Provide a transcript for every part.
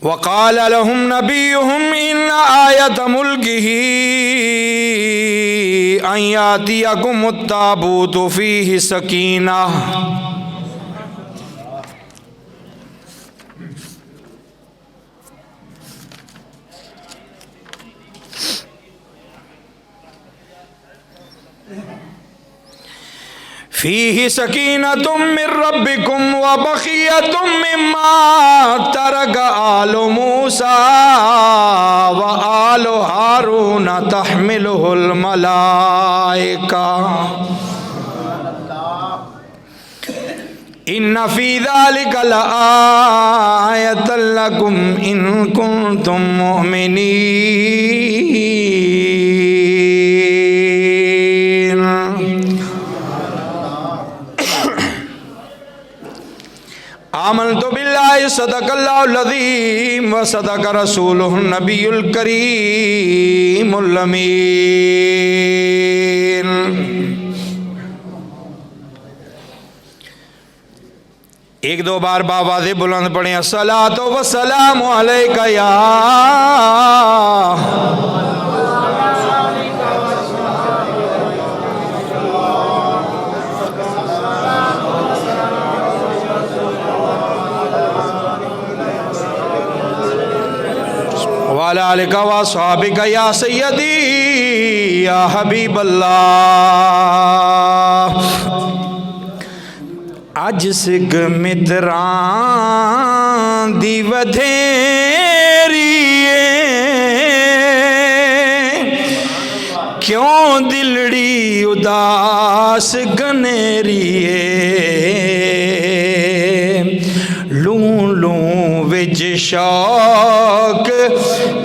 وقال لهم نبيهم إن آية ملكه أن يأتيكم التابوت فيه سكينة فيه سكينة من ربكم وبقية مما ترك آل موسى وآل هارون تحمله الملائكة إن في ذلك لآية لكم إن كنتم مؤمنين. آمنت بالله صدق الله العظيم وصدق رسوله النبي الكريم الأمين. ایک دو بار بابا سے بلند پڑھیں الصلاۃ والسلام علیک یا وعلی آلک واصحابک یا سیدی یا حبیب اللہ. اج سگ متران دی ودھیری کیوں دلڑی اداس گنیری لوں لوں وچ شوق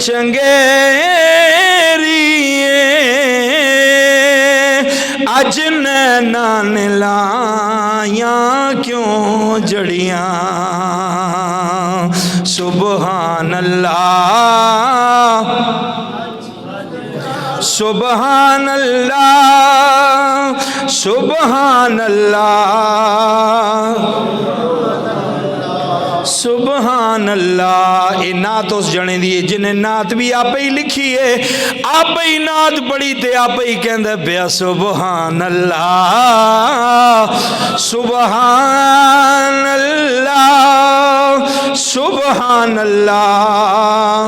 چنگیری اج نینان لایاں کیوں جڑیاں سبحان اللہ سبحان اللہ سبحان اللہ سبحان اللہ. یہ نعت اس جنے دی جنہیں نعت بھی آپ ہی لکھی ہے, آپ ہی نعت پڑھی تے آپ ہی کہندے پیا سبحان اللہ سبحان اللہ سبحان اللہ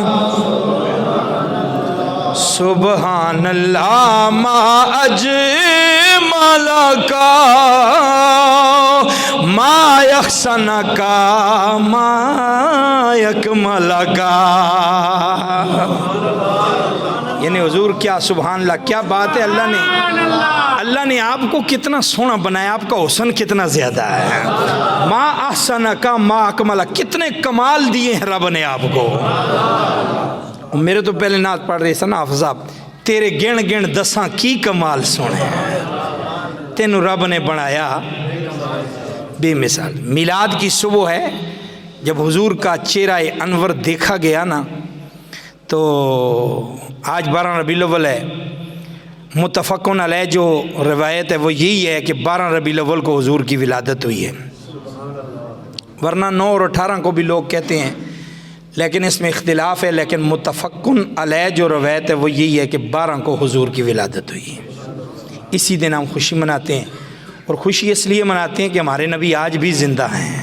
سبحان اللہ ما اجمل کا ما یحسن کا ما یکمل کا. یعنی حضور کیا سبحان اللہ, کیا بات ہے. اللہ نے آپ کو کتنا سونا بنایا, آپ کا حسن کتنا زیادہ ہے. ما احسن کا ما اکمل, کتنے کمال دیے ہیں رب نے آپ کو. میرے تو پہلے نعت پڑھ رہے تھے نا حافظ صاحب, تیرے گن گن دساں کی کمال سونے, تینوں رب نے بنایا بے مثال. میلاد کی صبح ہے, جب حضور کا چہرہ انور دیکھا گیا نا, تو آج 12 ربیع الاول ہے. متفقن علیہ جو روایت ہے وہ یہی ہے کہ 12 ربیع الاول کو حضور کی ولادت ہوئی ہے, ورنہ 9 اور 18 کو بھی لوگ کہتے ہیں, لیکن اس میں اختلاف ہے. لیکن متفقن علیہ جو روایت ہے وہ یہی ہے کہ 12 کو حضور کی ولادت ہوئی ہے. اسی دن ہم خوشی مناتے ہیں, اور خوشی اس لیے مناتے ہیں کہ ہمارے نبی آج بھی زندہ ہیں.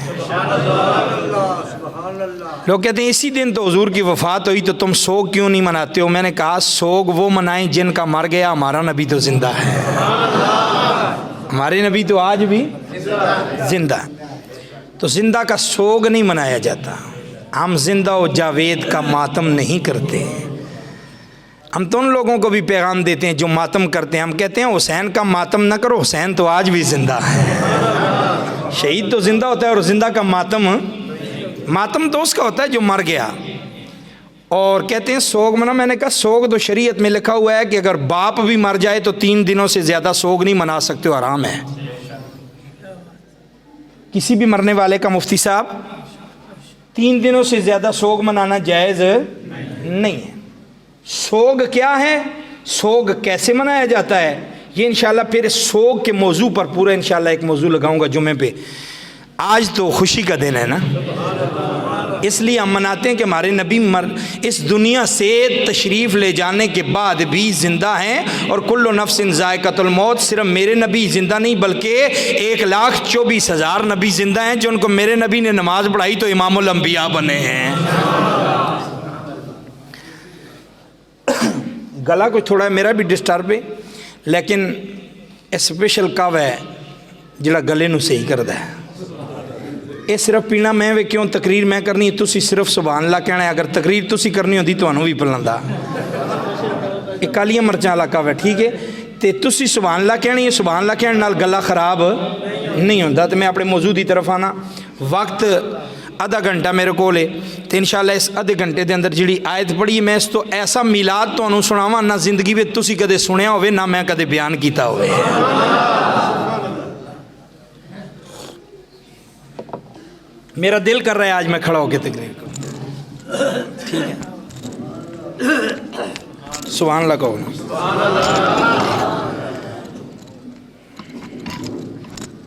لوگ کہتے ہیں اسی دن تو حضور کی وفات ہوئی تو تم سوگ کیوں نہیں مناتے ہو. میں نے کہا سوگ وہ منائیں جن کا مر گیا, ہمارا نبی تو زندہ ہے. ہمارے نبی تو آج بھی زندہ, تو زندہ کا سوگ نہیں منایا جاتا. ہم زندہ و جاوید کا ماتم نہیں کرتے. ہم تو ان لوگوں کو بھی پیغام دیتے ہیں جو ماتم کرتے ہیں. ہم کہتے ہیں حسین کا ماتم نہ کرو, حسین تو آج بھی زندہ ہے. شہید تو زندہ ہوتا ہے, اور زندہ کا ماتم تو اس کا ہوتا ہے جو مر گیا. اور کہتے ہیں سوگ منا. میں نے کہا سوگ تو شریعت میں لکھا ہوا ہے کہ اگر باپ بھی مر جائے تو 3 دنوں سے زیادہ سوگ نہیں منا سکتے, ہو حرام ہے. کسی بھی مرنے والے کا مفتی صاحب 3 دنوں سے زیادہ سوگ منانا جائز نہیں ہے. سوگ کیا ہے, سوگ کیسے منایا جاتا ہے, یہ انشاءاللہ پھر سوگ کے موضوع پر پورا انشاءاللہ ایک موضوع لگاؤں گا جمعے پہ. آج تو خوشی کا دن ہے نا, اس لیے ہم مناتے ہیں کہ ہمارے نبی اس دنیا سے تشریف لے جانے کے بعد بھی زندہ ہیں, اور کل نفس ذائقۃ الموت. صرف میرے نبی زندہ نہیں بلکہ 1,24,000 نبی زندہ ہیں جو ان کو میرے نبی نے نماز پڑھائی تو امام الانبیاء بنے ہیں. گلا کچھ تھوڑا ہے میرا بھی ڈسٹرب ہے, لیکن اسپیشل کاو ہے جڑا گلے نو صحیح کردا ہے. یہ صرف پینا میں وے کیوں تقریر میں کرنی ہے, تسی صرف سبحان اللہ کہنا ہے. اگر تقریر تسی کرنی ہوندی تانوں بھی پلاندا. یہ کالیاں مرچاں والا کاو ہے, ٹھیک ہے, تے تسی سبحان اللہ کہنی ہے. سبحان اللہ کہنے نال گلا خراب نہیں ہوندا. تے میں اپنے موضوع دی طرف آنا. وقت آدھا گھنٹہ میرے کول ہے, تے انشاءاللہ اس آدھے گھنٹے دے اندر جڑی آیت پڑھی میں اس تو ایسا میلاد تانوں سناواں نہ زندگی وچ تسی کدے سنیا ہوئے نہ میں کدے بیان کیتا ہوئے. میرا دل کر رہا ہے آج میں کھڑا ہو کے تقریر کروں, ٹھیک ہے. سبحان اللہ کہو نا.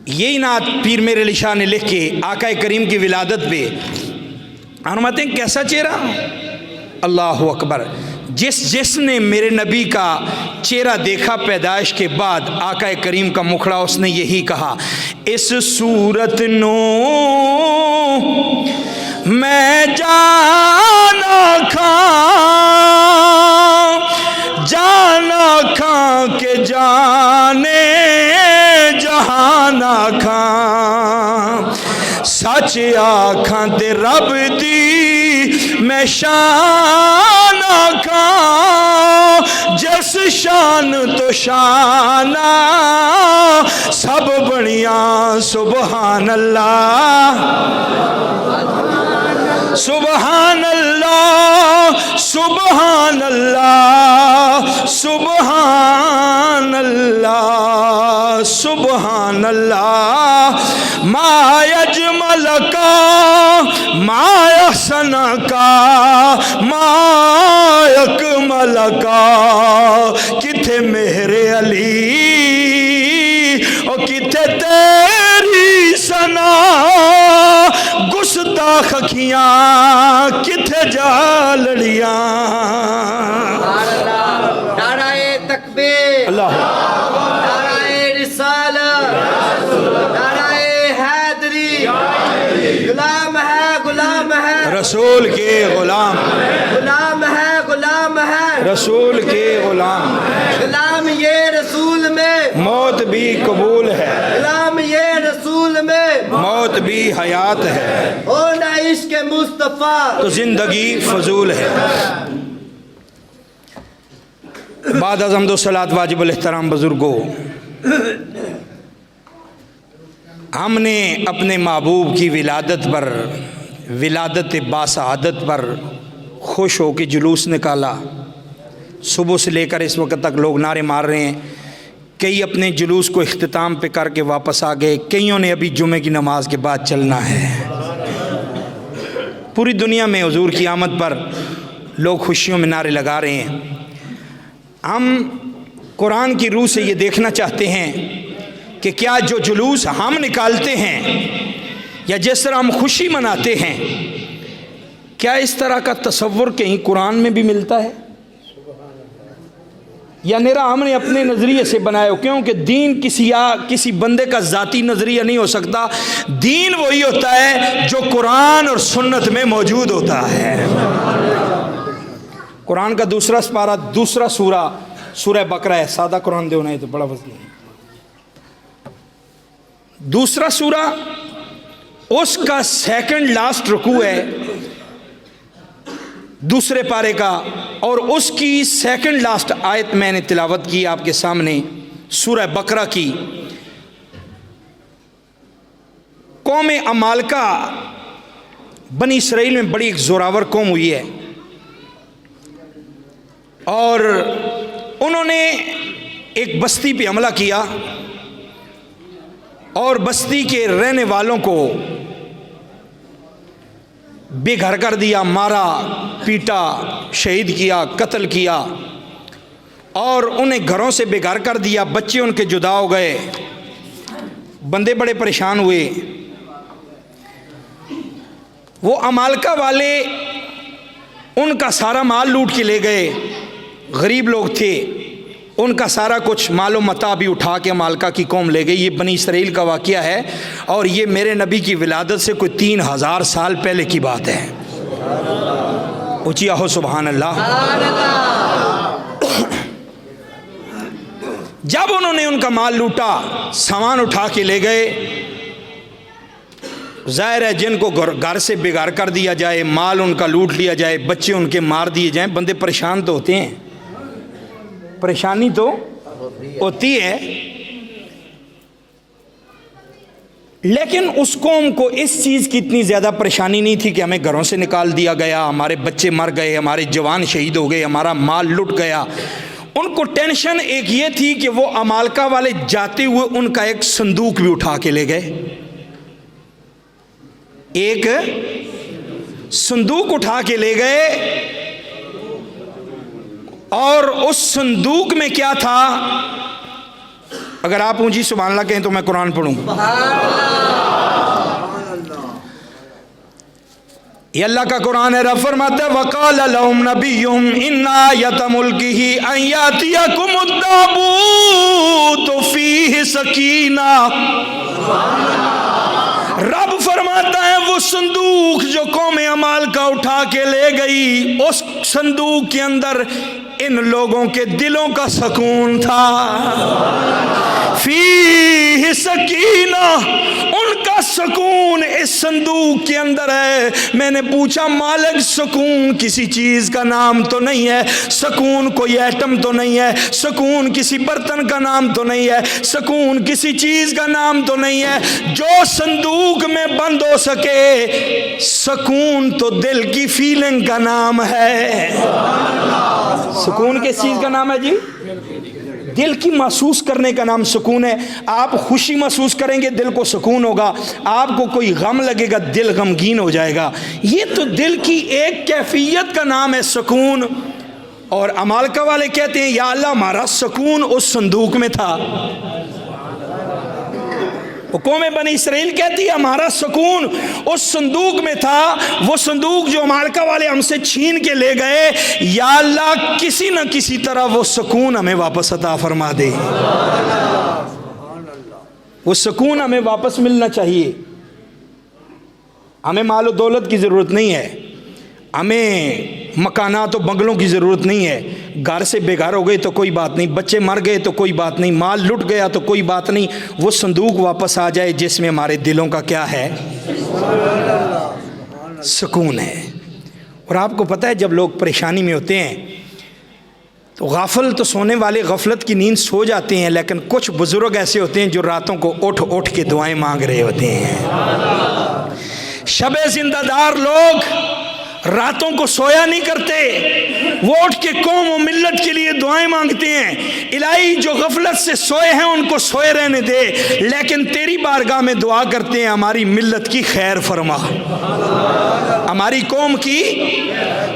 یہی نعت پیر میرے علی شاہ نے لکھ کے آقا کریم کی ولادت پہ فرماتے ہیں کیسا چہرہ, اللہ اکبر. جس نے میرے نبی کا چہرہ دیکھا پیدائش کے بعد آقا کریم کا مکھڑا, اس نے یہی کہا, اس صورت نو میں جانا کھاں کہ جانے جہانا کھاں. سچ آکھاں تے رب دی میں شان آکھاں, جس شان تو شانہ سب بنیاں. سبحان اللہ سبحان اللہ سبحان اللہ سبحان اللہ سبحان اللہ. ما یجمل کا ما یحسن کا ما یکمل کا. کتھے میرے علی اور کتھے تیری ثنا, گستاخ اکھیاں کتھے جا لڑیاں. نعرہ تکبیر, اللہ, نعرہ رسالت, نعرہ حیدری. غلام ہے غلام ہے رسول کے غلام, غلام ہے غلام ہے رسول کے غلام. غلام یہ رسول میں موت بھی قبول ہے, غلام یہ رسول میں موت بھی حیات ہے, ہونا عشق مصطفیٰ تو زندگی فضول ہے. بعد از حمد و صلوات واجب الاحترام بزرگوں, ہم نے اپنے محبوب کی ولادت پر, ولادت باسعادت پر خوش ہو کے جلوس نکالا. صبح سے لے کر اس وقت تک لوگ نعرے مار رہے ہیں. کئی اپنے جلوس کو اختتام پہ کر کے واپس آ گئے, کئیوں نے ابھی جمعے کی نماز کے بعد چلنا ہے. پوری دنیا میں حضور کی آمد پر لوگ خوشیوں میں نعرے لگا رہے ہیں. ہم قرآن کی روح سے یہ دیکھنا چاہتے ہیں کہ کیا جو جلوس ہم نکالتے ہیں یا جس طرح ہم خوشی مناتے ہیں, کیا اس طرح کا تصور کہیں قرآن میں بھی ملتا ہے, یا نیرا ہم نے اپنے نظریے سے بنایا ہو. کیونکہ دین کسی بندے کا ذاتی نظریہ نہیں ہو سکتا. دین وہی ہوتا ہے جو قرآن اور سنت میں موجود ہوتا ہے. قرآن کا دوسرا سپارہ, دوسرا سورہ بقرہ ہے. سادہ قرآن دے ہونا ہے تو بڑا وزن ہے. دوسرا سورہ, اس کا سیکنڈ لاسٹ رکوع ہے دوسرے پارے کا, اور اس کی سیکنڈ لاسٹ آیت میں نے تلاوت کی آپ کے سامنے سورہ بقرہ کی. قوم عمالقہ بنی اسرائیل میں بڑی ایک زوراور قوم ہوئی ہے, اور انہوں نے ایک بستی پہ حملہ کیا اور بستی کے رہنے والوں کو بے گھر کر دیا, مارا پیٹا, شہید کیا, قتل کیا. اور انہیں گھروں سے بے گھر کر دیا، بچے ان کے جدا ہو گئے، بندے بڑے پریشان ہوئے۔ وہ عمالقہ والے ان کا سارا مال لوٹ کے لے گئے، غریب لوگ تھے، ان کا سارا کچھ مال و متاع بھی اٹھا کے عمالقہ کی قوم لے گئی۔ یہ بنی اسرائیل کا واقعہ ہے، اور یہ میرے نبی کی ولادت سے کوئی 3000 سال پہلے کی بات ہے۔ اونچی آہو سبحان اللہ۔ جب انہوں نے ان کا مال لوٹا، سامان اٹھا کے لے گئے، ظاہر ہے جن کو گھر سے بگاڑ کر دیا جائے، مال ان کا لوٹ لیا جائے، بچے ان کے مار دیے جائیں، بندے پریشان تو ہوتے ہیں، پریشانی تو ہوتی ہے۔ لیکن اس قوم کو اس چیز کی اتنی زیادہ پریشانی نہیں تھی کہ ہمیں گھروں سے نکال دیا گیا، ہمارے بچے مر گئے، ہمارے جوان شہید ہو گئے، ہمارا مال لٹ گیا۔ ان کو ٹینشن ایک یہ تھی کہ وہ عمالقہ والے جاتے ہوئے ان کا ایک صندوق بھی اٹھا کے لے گئے، ایک صندوق اٹھا کے لے گئے، اور اس صندوق میں کیا تھا؟ اگر آپ اونچی سبحان اللہ کہیں تو میں قرآن پڑھوں۔ یہ اللہ کا قرآن ہے، رب فرماتا ہے وَقَالَ لَهُمْ نَبِيُّهُمْ إِنَّ آیَةَ مُلْكِهِ أَن يَأْتِيَكُمُ التَّابُوتُ فِيهِ سَكِینَةٌ۔ رب فرماتا ہے وہ صندوق جو قوم عمالقہ اٹھا کے لے گئی، اس صندوق کے اندر ان لوگوں کے دلوں کا سکون تھا، فیہ سکینہ، ان کا سکون اس صندوق کے اندر ہے۔ میں نے پوچھا مالک سکون کسی چیز کا نام تو نہیں ہے، سکون کوئی ایٹم تو نہیں ہے، سکون کسی برتن کا نام تو نہیں ہے، سکون کسی چیز کا نام تو نہیں ہے جو صندوق میں بند ہو سکے۔ سکون تو دل کی فیلنگ کا نام ہے۔ سکون کس چیز کا نام ہے جی؟ دل کی محسوس کرنے کا نام سکون ہے۔ آپ خوشی محسوس کریں گے دل کو سکون ہوگا، آپ کو کوئی غم لگے گا دل غمگین ہو جائے گا۔ یہ تو دل کی ایک کیفیت کا نام ہے سکون۔ اور عمالقہ والے کہتے ہیں یا اللہ ہمارا سکون اس صندوق میں تھا۔ قوم بنی اسرائیل کہتی ہے ہمارا سکون اس صندوق میں تھا، وہ صندوق جو عمالقہ والے ہم سے چھین کے لے گئے، یا اللہ کسی نہ کسی طرح وہ سکون ہمیں واپس عطا فرما دے۔ وہ سکون ہمیں واپس ملنا چاہیے۔ ہمیں مال و دولت کی ضرورت نہیں ہے، ہمیں مکانات و بنگلوں کی ضرورت نہیں ہے، گھر سے بے گھر ہو گئے تو کوئی بات نہیں، بچے مر گئے تو کوئی بات نہیں، مال لٹ گیا تو کوئی بات نہیں، وہ صندوق واپس آ جائے جس میں ہمارے دلوں کا کیا ہے؟ سکون ہے۔ اور آپ کو پتہ ہے جب لوگ پریشانی میں ہوتے ہیں تو غافل تو سونے والے غفلت کی نیند سو جاتے ہیں، لیکن کچھ بزرگ ایسے ہوتے ہیں جو راتوں کو اٹھ اٹھ کے دعائیں مانگ رہے ہوتے ہیں۔ شب زندہ دار لوگ راتوں کو سویا نہیں کرتے، وہ اٹھ کے قوم و ملت کے لیے دعائیں مانگتے ہیں۔ الہی جو غفلت سے سوئے ہیں ان کو سوئے رہنے دے، لیکن تیری بارگاہ میں دعا کرتے ہیں ہماری ملت کی خیر فرما، ہماری قوم کی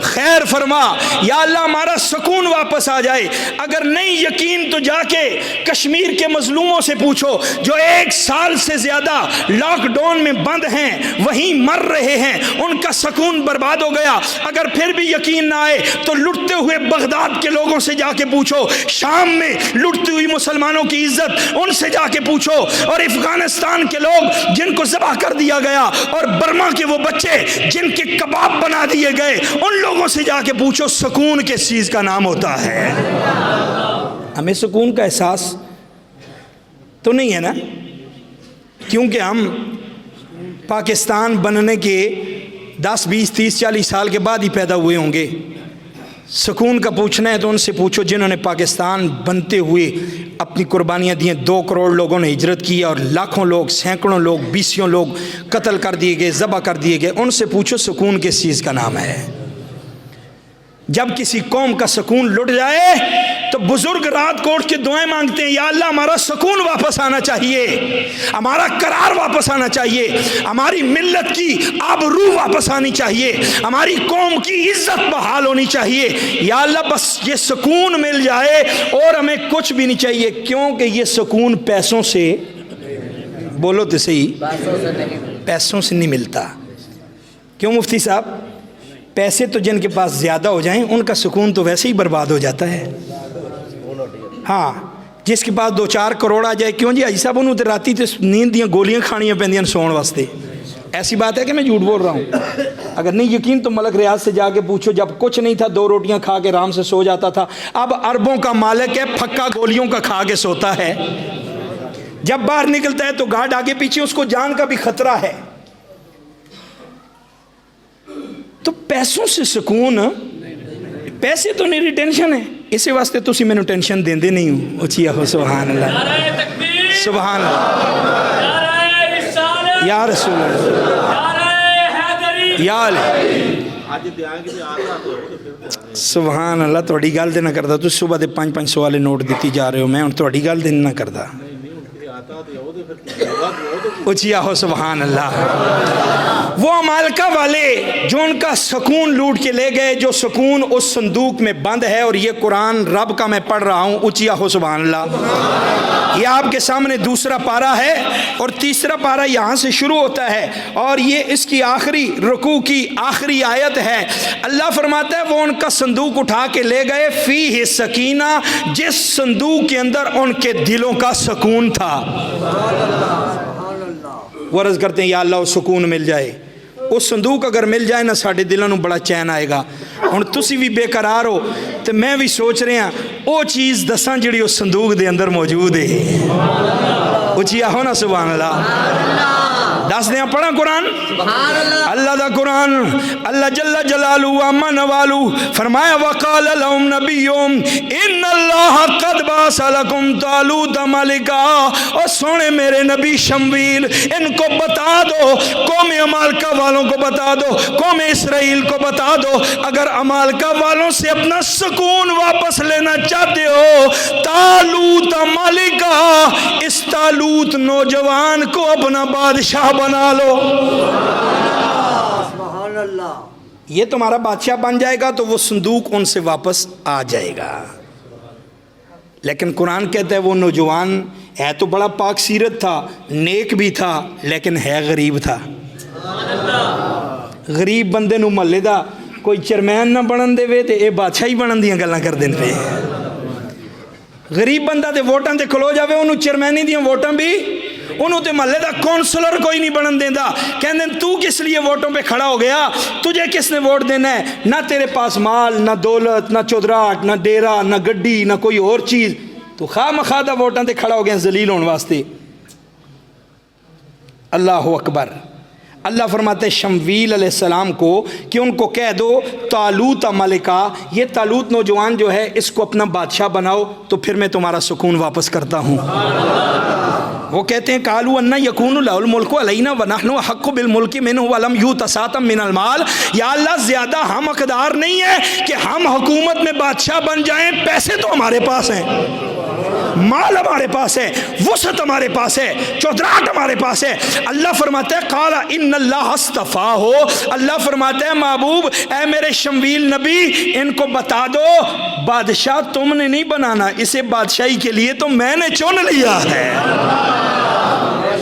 خیر فرما، یا اللہ ہمارا سکون واپس آ جائے۔ اگر نہیں یقین تو جا کے کشمیر کے مظلوموں سے پوچھو جو 1 سال سے زیادہ لاک ڈاؤن میں بند ہیں، وہیں مر رہے ہیں، ان کا سکون برباد ہو گیا۔ اگر پھر بھی یقین نہ آئے تو لٹتے ہوئے بغداد کے لوگوں سے جا کے پوچھو، شام میں لٹتی ہوئی مسلمانوں کی عزت ان سے جا کے پوچھو، اور افغانستان کے لوگ جن کو ذبح کر دیا گیا، اور برما کے وہ بچے جن کے کباب بنا دیے گئے، ان لوگوں سے جا کے پوچھو سکون کس چیز کا نام ہوتا ہے۔ ہمیں سکون کا احساس تو نہیں ہے نا، کیونکہ ہم پاکستان بننے کے 10 20 30 40 سال کے بعد ہی پیدا ہوئے ہوں گے۔ سکون کا پوچھنا ہے تو ان سے پوچھو جنہوں نے پاکستان بنتے ہوئے اپنی قربانیاں دی ہیں۔ 2 کروڑ لوگوں نے ہجرت کی اور لاکھوں لوگ، سینکڑوں لوگ، 20 لوگ قتل کر دیے گئے، ذبح کر دیے گئے۔ ان سے پوچھو سکون کس چیز کا نام ہے۔ جب کسی قوم کا سکون لٹ جائے تو بزرگ رات کو اٹھ کے دعائیں مانگتے ہیں، یا اللہ ہمارا سکون واپس آنا چاہیے، ہمارا قرار واپس آنا چاہیے، ہماری ملت کی آبرو واپس آنی چاہیے، ہماری قوم کی عزت بحال ہونی چاہیے، یا اللہ بس یہ سکون مل جائے اور ہمیں کچھ بھی نہیں چاہیے، کیونکہ یہ سکون پیسوں سے، بولو تو صحیح، پیسوں سے نہیں ملتا۔ کیوں مفتی صاحب؟ پیسے تو جن کے پاس زیادہ ہو جائیں ان کا سکون تو ویسے ہی برباد ہو جاتا ہے۔ ہاں، جس کے پاس 2-4 کروڑ آ جائے، کیوں جی حاجی صاحب انہوں تے راتی تے نیند دیاں گولیاں کھانیاں پیندیاں سون واسطے، ایسی بات ہے کہ میں جھوٹ بول رہا ہوں؟ اگر نہیں یقین تو ملک ریاض سے جا کے پوچھو، جب کچھ نہیں تھا 2 روٹیاں کھا کے آرام سے سو جاتا تھا، اب اربوں کا مالک ہے، پھکا گولیوں کا کھا کے سوتا ہے، جب باہر نکلتا ہے تو گارڈ آگے پیچھے، اس کو جان کا بھی خطرہ ہے۔ تو پیسوں سے سکون، پیسے تو میری ٹینشن ہے، اسی واسطے تسی میں نے ٹینشن دیندے نہیں ہوں۔ اچھی آہو سبحان اللہ، سبحان اللہ، یا رسول اللہ، یا علی، سبحان اللہ۔ تھوڑی گل دے نہ کردا، تو صبح دے 5-5 والے نوٹ دیتی جا رہے ہو، میں ہن تھوڑی گل دے نہ کردا۔ اچھی آہو سبحان اللہ۔ وہ عمالقہ والے جو ان کا سکون لوٹ کے لے گئے، جو سکون اس صندوق میں بند ہے، اور یہ قرآن رب کا میں پڑھ رہا ہوں، اچھی آہو سبحان اللہ۔ یہ آپ کے سامنے دوسرا پارہ ہے اور تیسرا پارہ یہاں سے شروع ہوتا ہے، اور یہ اس کی آخری رکوع کی آخری آیت ہے۔ اللہ فرماتا ہے وہ ان کا صندوق اٹھا کے لے گئے، فیہ سکینہ، جس صندوق کے اندر ان کے دلوں کا سکون تھا۔ وہ عرض کرتے ہیں یا اللہ وہ سکون مل جائے، اس صندوق اگر مل جائے نا ساڑھے دلوں نو بڑا چین آئے گا۔ ہن تسی بھی بے قرار ہو تو میں بھی سوچ رہا وہ چیز دساں جڑی اس صندوق دے اندر موجود ہے۔ اچھی آہو نا سبحان اللہ۔ دس دیاں پڑھا قرآن، اللہ دا قرآن، اللہ جل جلالہ واما نوالو فرمایا وقال لهم نبیهم ان اللہ قد بعث لکم طالوت ملکا۔ اور سونے میرے نبی شمویل ان کو بتا دو، قوم عمالقہ والوں کو بتا دو، قوم اسرائیل کو بتا دو، اگر عمالقہ والوں سے اپنا سکون واپس لینا چاہتے ہو، طالوت ملکا، اس طالوت نوجوان کو اپنا بادشاہ بنا لو۔ سبحان اللہ۔ یہ تمہارا بادشاہ بن جائے گا تو وہ صندوق ان سے واپس آ جائے گا۔ لیکن قرآن کہتا ہے وہ نوجوان ہے تو بڑا پاک سیرت تھا، نیک بھی تھا، لیکن ہے غریب تھا۔ غریب بندے نو محلے دا کوئی چیئرمین نہ بنن دے وے تے اے بادشاہی بنن دیاں گلاں کر دین پے۔ غریب بندہ تے ووٹاں تے کھلو جاوے، انہوں چیئرمینی دیاں ووٹاں بھی، انہوں تے محلے دا کونسلر کوئی نہیں بنن دیندا، کہندے تو کس لیے ووٹوں پہ کھڑا ہو گیا، تجھے کس نے ووٹ دینا ہے؟ نہ تیرے پاس مال، نہ دولت، نہ چودراہٹ، نہ ڈیرا، نہ گڈی، نہ کوئی اور چیز، تو خواہ مخواہ دا ووٹاں تے کھڑا ہو گیا ذلیل ہون واسطے۔ اللہ اکبر۔ اللہ فرماتے شمویل علیہ السلام کو کہ ان کو کہہ دو طالوت ملکا، یہ طالوت نوجوان جو ہے اس کو اپنا بادشاہ بناؤ تو پھر میں تمہارا سکون واپس کرتا ہوں۔ وہ کہتے ہیں قالوا ان یکون له الملک علینا ونحن احق بالملک منه ولم یؤت ساعۃ من المال۔ یا اللہ زیادہ ہم حقدار نہیں ہیں کہ ہم حکومت میں بادشاہ بن جائیں، پیسے تو ہمارے پاس ہیں، مال ہمارے پاس ہے، وسعت ہمارے پاس ہے، چودراہٹ ہمارے پاس ہے۔ اللہ فرماتا ہے قال ان اللہ اصطفاہ، اللہ فرماتا ہے محبوب اے میرے شمویل نبی ان کو بتا دو بادشاہ تم نے نہیں بنانا، اسے بادشاہی کے لیے تو میں نے چن لیا ہے۔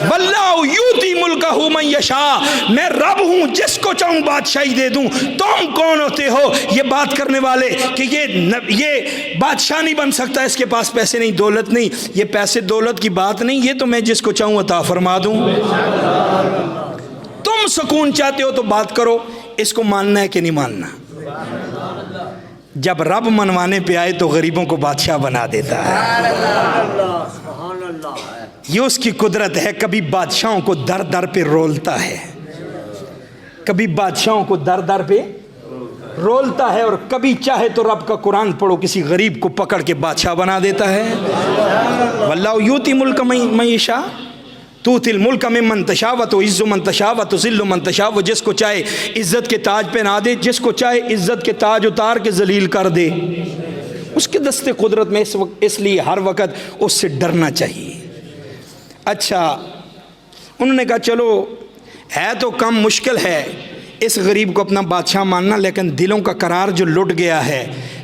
واللہ یوتی ملکہ من یشاء، میں رب ہوں جس کو چاہوں بادشاہی دے دوں۔ تم کون ہوتے ہو یہ بات کرنے والے کہ یہ بادشاہ نہیں بن سکتا، اس کے پاس پیسے نہیں، دولت نہیں؟ یہ پیسے دولت کی بات نہیں، یہ تو میں جس کو چاہوں عطا فرما دوں۔ تم سکون چاہتے ہو تو بات کرو، اس کو ماننا ہے کہ نہیں ماننا؟ جب رب منوانے پہ آئے تو غریبوں کو بادشاہ بنا دیتا ہے۔ یہ اس کی قدرت ہے، کبھی بادشاہوں کو در در پہ رولتا ہے، کبھی بادشاہوں کو در در پہ رولتا ہے، اور کبھی چاہے تو رب کا قرآن پڑھو کسی غریب کو پکڑ کے بادشاہ بنا دیتا ہے۔ واللہ یؤتی ملک من یشاء، توتی الملک ممن تشاء و تعز من تشاء و تذل من تشاء، وہ جس کو چاہے عزت کے تاج پہنا دے، جس کو چاہے عزت کے تاج اتار کے ذلیل کر دے، اس کے دست قدرت میں اس لیے ہر وقت اس سے ڈرنا چاہیے۔ اچھا انہوں نے کہا چلو ہے تو کم مشکل ہے اس غریب کو اپنا بادشاہ ماننا، لیکن دلوں کا قرار جو لٹ گیا ہے،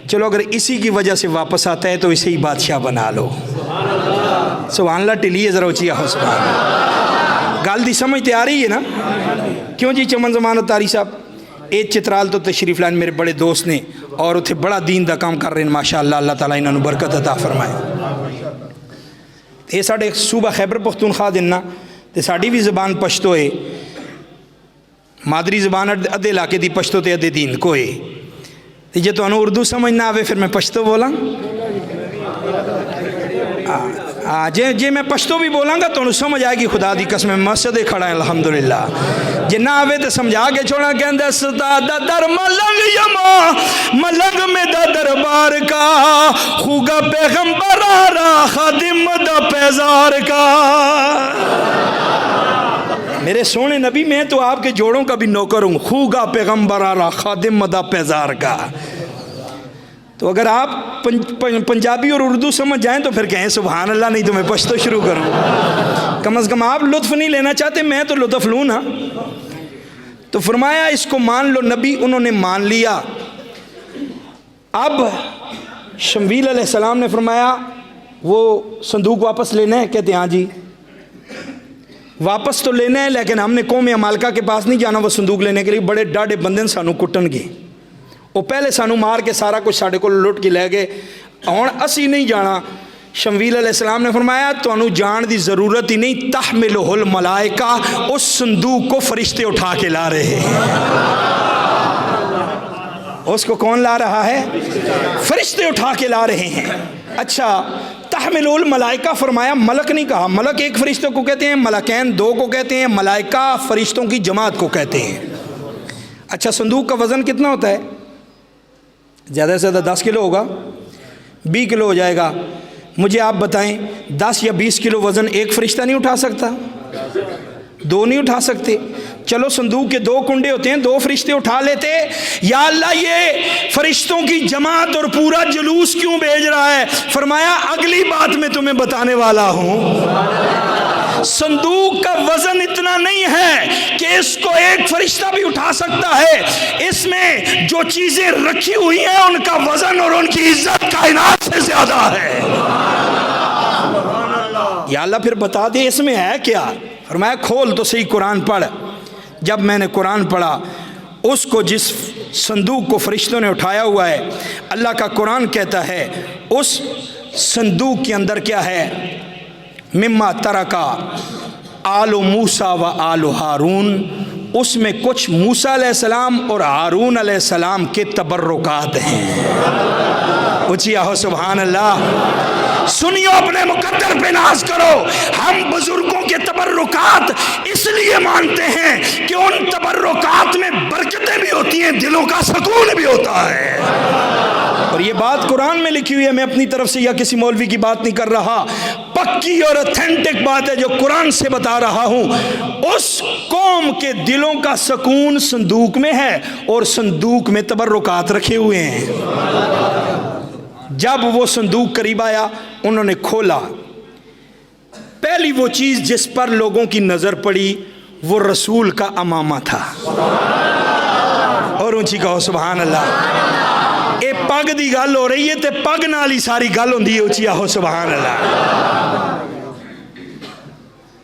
چلو اگر اسی کی وجہ سے واپس آتا ہے تو اسے ہی بادشاہ بنا لو۔ سبحان اللہ، ٹلیے ذرا اچھی آہو سبحان اللہ۔ گال دی سمجھ تے آ رہی ہے نا؟ کیوں جی چمن زمانت تاری صاحب اے چترال تو تشریف لائن میرے بڑے دوست نے اور اتھے بڑا دین دا کام کر رہے ہیں ماشاءاللہ، اللہ تعالیٰ انہوں نے برکت عطا فرمائے۔ یہ ساڑھے صوبہ خیبر پختونخوا دینا تے ساڑھی بھی زبان پشتو ہے، مادری زبان ادھے علاقے دی پشتو تے ادھے دین کو ہے۔ جے تو انہوں اردو سمجھ نہ آوے پھر میں پشتو بولاں، جے میں پشتو بھی بولاں گا تو انہوں سمجھ آئے گی، خدا دی قسم میں مسجدے کھڑا ہے الحمدللہ۔ جے نہ آوے تو سمجھا کے چھوڑا کہندہ ستا دا در ملنگ یما ملنگ میں دا دربار کا، خوگا پیغمبر آرہ خادم دا پیزار کا۔ میرے سونے نبی میں تو آپ کے جوڑوں کا بھی نوکر ہوں، خوگا پیغمبر آرہ خادم دا پیزار کا۔ تو اگر آپ پنجابی اور اردو سمجھ جائیں تو پھر کہیں سبحان اللہ، نہیں تو میں پشتو شروع کروں۔ کم از کم آپ لطف نہیں لینا چاہتے، میں تو لطف لوں نا۔ تو فرمایا اس کو مان لو، نبی انہوں نے مان لیا۔ اب شمویل علیہ السلام نے فرمایا وہ صندوق واپس لینا ہے؟ کہتے ہیں ہاں جی واپس تو لینا ہے، لیکن ہم نے قوم عمالقہ کے پاس نہیں جانا وہ صندوق لینے کے لیے، بڑے ڈاڑے بندے سانو کٹن گے، وہ پہلے سانو مار کے سارا کچھ ساڑھے کو لٹ کے لے گئے، اور اسی نہیں جانا۔ شمویل علیہ السلام نے فرمایا تو انہوں جان دی ضرورت ہی نہیں، تحملہ الملائکہ، اس صندوق کو فرشتے اٹھا کے لا رہے ہیں۔ اس کو کون لا رہا ہے؟ فرشتے اٹھا کے لا رہے ہیں۔ اچھا تحمل الملائکہ فرمایا، ملک نہیں کہا، ملک ایک فرشتوں کو کہتے ہیں، ملکین دو کو کہتے ہیں، ملائکہ فرشتوں کی جماعت کو کہتے ہیں۔ اچھا صندوق کا وزن کتنا ہوتا ہے؟ زیادہ سے زیادہ 10 کلو ہوگا، 20 کلو ہو جائے گا۔ مجھے آپ بتائیں 10 یا 20 کلو وزن ایک فرشتہ نہیں اٹھا سکتا؟ 2 نہیں اٹھا سکتے؟ چلو صندوق کے 2 کنڈے ہوتے ہیں، 2 فرشتے اٹھا لیتے۔ یا اللہ یہ فرشتوں کی جماعت اور پورا جلوس کیوں بھیج رہا ہے؟ فرمایا اگلی بات میں تمہیں بتانے والا ہوں۔ صندوق کا وزن اتنا نہیں ہے کہ اس کو ایک فرشتہ بھی اٹھا سکتا ہے، اس میں جو چیزیں رکھی ہوئی ہیں ان کا وزن اور ان کی عزت کائنات سے زیادہ ہے۔ یا اللہ پھر بتا دے اس میں ہے کیا؟ فرمایا کھول تو صحیح قرآن پڑھ۔ جب میں نے قرآن پڑھا، اس کو جس صندوق کو فرشتوں نے اٹھایا ہوا ہے، اللہ کا قرآن کہتا ہے اس صندوق کے اندر کیا ہے؟ مما ترکا آل موسیٰ و آل ہارون، اس میں کچھ موسیٰ علیہ السلام اور ہارون علیہ السلام کے تبرکات ہیں۔ اچھی آہو سبحان اللہ۔ سنیو اپنے مقدر پہ ناز کرو۔ ہم بزرگوں کے تبرکات اس لیے مانتے ہیں کہ ان تبرکات میں برکتیں بھی ہوتی ہیں، دلوں کا سکون بھی ہوتا ہے۔ اور یہ بات قرآن میں لکھی ہوئی ہے، میں اپنی طرف سے یا کسی مولوی کی بات نہیں کر رہا، پکی اور اتھینٹک بات ہے جو قرآن سے بتا رہا ہوں۔ اس قوم کے دلوں کا سکون صندوق میں ہے، اور صندوق میں تبرکات رکھے ہوئے ہیں۔ جب وہ صندوق قریب آیا، انہوں نے کھولا، پہلی وہ چیز جس پر لوگوں کی نظر پڑی وہ رسول کا امامہ تھا۔ اور اونچی کہو سبحان اللہ۔ اے پگ دی گل ہو رہی ہے تے پگ نال ہی ساری گل ہوندی ہے، اونچی آہو سبحان اللہ۔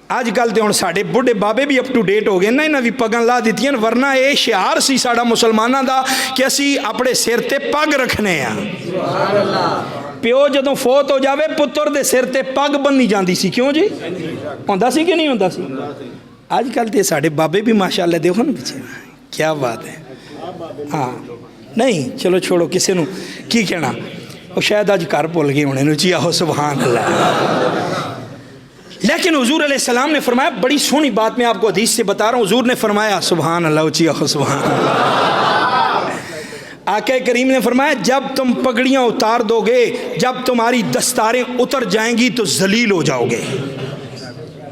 آج کل تے ہن ساڈے بڑھے بابے بھی اپ ٹو ڈیٹ ہو گئے نا، انہاں بھی پگاں لا دتیاں، ورنہ اے شعار سی ساڈا مسلماناں دا کہ اسی اپنے سر تے پگ رکھنے ہیں۔ پیو جدوں فوت ہو جاوے پتر دے سر تے پگ بننی جاندی سی، کیوں جی؟ ہوندا سی کہ نہیں ہوندا سی؟ آج کل تے ساڈے بابے بھی ماشاءاللہ دیکھو نا پیچھے، کیا بات ہے۔ ہاں نہیں چلو چھوڑو، کسے نو کی کہنا، وہ شاید آج گھر بھول گئے ہونے نو، جی آہو سبحان اللہ۔ لیکن حضور علیہ السلام نے فرمایا، بڑی سونی بات میں آپ کو حدیث سے بتا رہا ہوں، حضور نے فرمایا سبحان اللہ، اچھی آخو سبحان اللہ۔ آقا کریم نے فرمایا جب تم پگڑیاں اتار دو گے، جب تمہاری دستاریں اتر جائیں گی تو ذلیل ہو جاؤ گے۔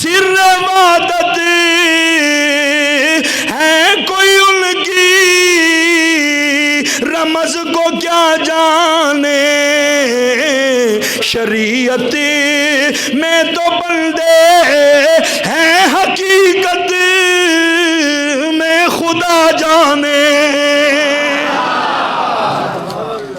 سر عبادت ہے کوئی ان کی، رمز کو کیا جانے، شریعت میں تو بندے ہیں، حقیقت میں خدا جانے۔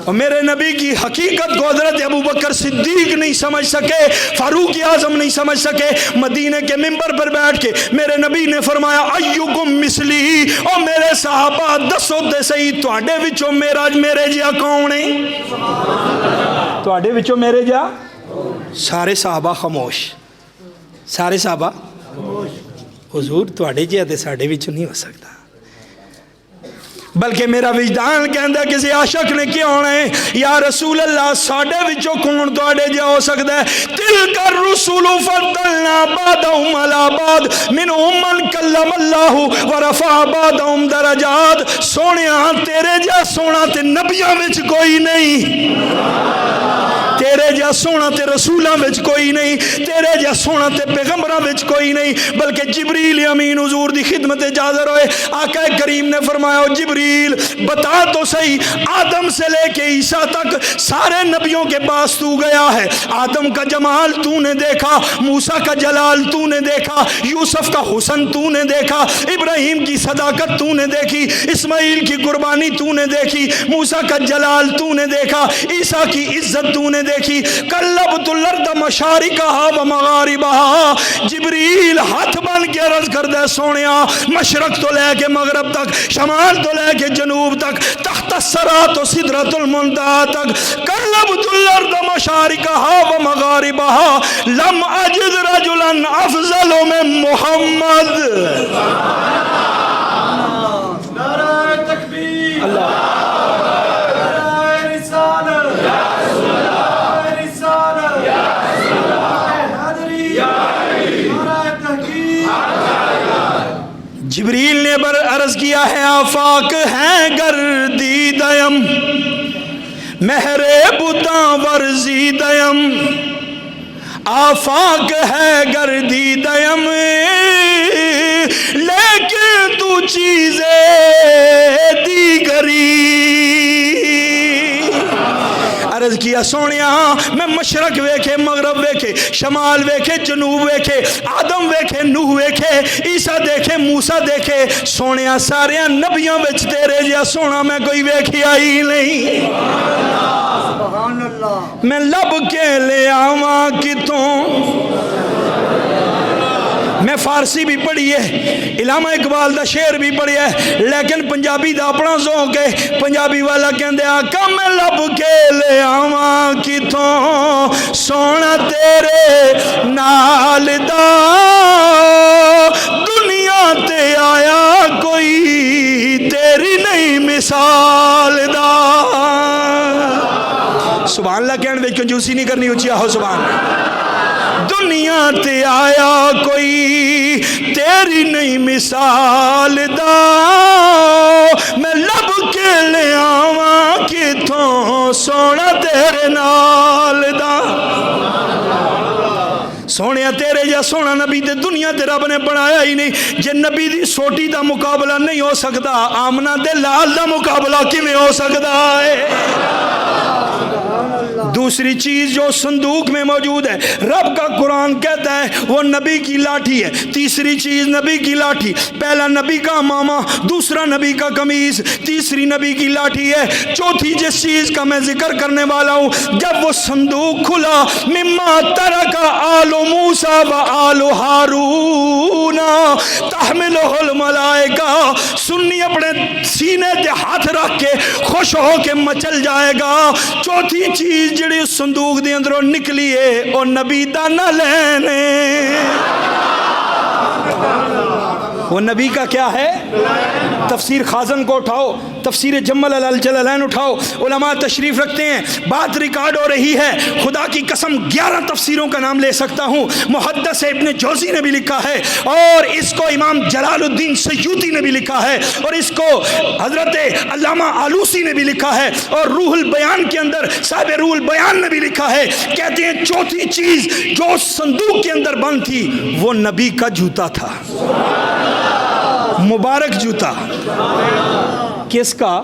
اور میرے نبی کی حقیقت کو حضرت ابوبکر صدیق نہیں سمجھ سکے، فاروق اعظم نہیں سمجھ سکے۔ مدینے کے منبر پر بیٹھ کے میرے نبی نے فرمایا ایکم مثلی، اور میرے صحابہ دسو تے صحیح تواڈے وچوں میرے جیا کون ہے؟ تواڈے وچوں میرے جیا؟ سارے صحابہ خاموش، سارے صحابہ حضور تواڈے جیا تے ساڈے وچوں نہیں ہو سکتا، بلکہ میرا وجدان کہندا کسی عاشق نے کیا ہونا ہے، یا رسول اللہ ساڈے وچوں کون تواڈے جا ہو سکتا ہے؟ تلک الرسل فضلنا بعضهم على بعض منهم من کلم اللہ ورفع بعضهم درجات۔ سونیا تیرے جا سونا تے نبیاں وچ کوئی نہیں، تیرے جا سونا تے رسولاں وچ کوئی نہیں، تیرے جا سونا تے پیغمبراں وچ کوئی نہیں، بلکہ جبریل امین حضور دی خدمت حاضر ہوئے۔ آقا کریم نے فرمایا جبریل بتا تو صحیح، آدم سے لے کے عیسیٰ تک سارے نبیوں کے پاس تو گیا ہے، آدم کا جمال تو نے دیکھا، موسیٰ کا جلال تو نے دیکھا، یوسف کا حسن تو نے دیکھا، ابراہیم کی صداقت تو نے دیکھی، اسماعیل کی قربانی تو نے دیکھی، موسیٰ کا جلال تو نے دیکھا، عیسیٰ کی عزت تو نے دیکھی۔ قلبت الارض مشارقها و مغاربها، جبریل ہاتھ بن کے عرض کردہ سونیا مشرق تو لے کے مغرب تک، شمال تو لے کے جنوب تک، تحت الصراط و سدرۃ المنتہا تک، قلبت الارض مشارقها و مغاربها، لم اجد رجلا افضل من محمد۔ نعرہ تکبیر، اللہ جبریل نے عرض کیا ہے آفاق ہیں گردیدیم، مہر بتاں ورزیدیم، آفاق ہے گردیدیم، لیکن تو چیزیں دیگری۔ عرض کیا سونیا میں مشرق ویکھے مغرب ویکھے شمال ویکھے جنوب ویکھے آدم ویکھے نوح ویکھے عیسیٰ دیکھے موسیٰ دیکھے، سونیا سارے نبیوں وچ تیرے جیا سونا میں کوئی ویکھیا ہی نہیں۔ سبحان اللہ۔ میں لب کے لے آواں کتوں، میں فارسی بھی پڑھی ہے، علامہ اقبال دا شعر بھی پڑھی ہے، لیکن پنجابی دا اپنا ذوق ہے۔ پنجابی والا کہندے آقا میں لب کے لے آواں کتوں، سونا تیرے نال دا، دنیا تے آیا کوئی تیری نہیں مثال دا۔ سبحان اللہ کہنے وچ کنجوسی نہیں کرنی، اچھی آہو سبحان اللہ۔ دنیا تے آیا کوئی تیری نہیں مثال دا، میں لب کے لے آواں کتوں، سونا تیرے نال دا۔ سونے تیرے جا سونا نبی تے دنیا تے رب نے بنایا ہی نہیں۔ جے نبی دی سوٹی دا مقابلہ نہیں ہو سکتا، آمنہ دے لال دا مقابلہ کیویں ہو سکتا ہے؟ دوسری چیز جو صندوق میں موجود ہے، رب کا قرآن کہتا ہے وہ نبی کی لاٹھی ہے۔ تیسری چیز نبی کی لاٹھی، پہلا نبی کا امامہ، دوسرا نبی کا قمیص، تیسری نبی کی لاٹھی ہے۔ چوتھی جس چیز کا میں ذکر کرنے والا ہوں، جب وہ صندوق کھلا، مما ترک آل موسیٰ و آل ہارون تحملہ الملائکہ، سنی اپنے سینے تے ہاتھ رکھ کے خوش ہو کے مچل جائے گا۔ چوتھی چیز جڑی اس صندوق دے اندروں نکلی ہے او نبی دا نہ لینے۔ وہ نبی کا کیا ہے؟ تفسیر خازن کو اٹھاؤ، تفسیر جمل الجلالین اٹھاؤ، علماء تشریف رکھتے ہیں، بات ریکارڈ ہو رہی ہے، خدا کی قسم 11 تفسیروں کا نام لے سکتا ہوں، محدث ابن جوزی نے بھی لکھا ہے، اور اس کو امام جلال الدین سیوطی نے بھی لکھا ہے، اور اس کو حضرت علامہ آلوسی نے بھی لکھا ہے، اور روح البیان کے اندر صاحب روح البیان نے بھی لکھا ہے، کہتے ہیں چوتھی چیز جو صندوق کے اندر بند تھی وہ نبی کا جوتا تھا، مبارک جوتا۔ کس کا؟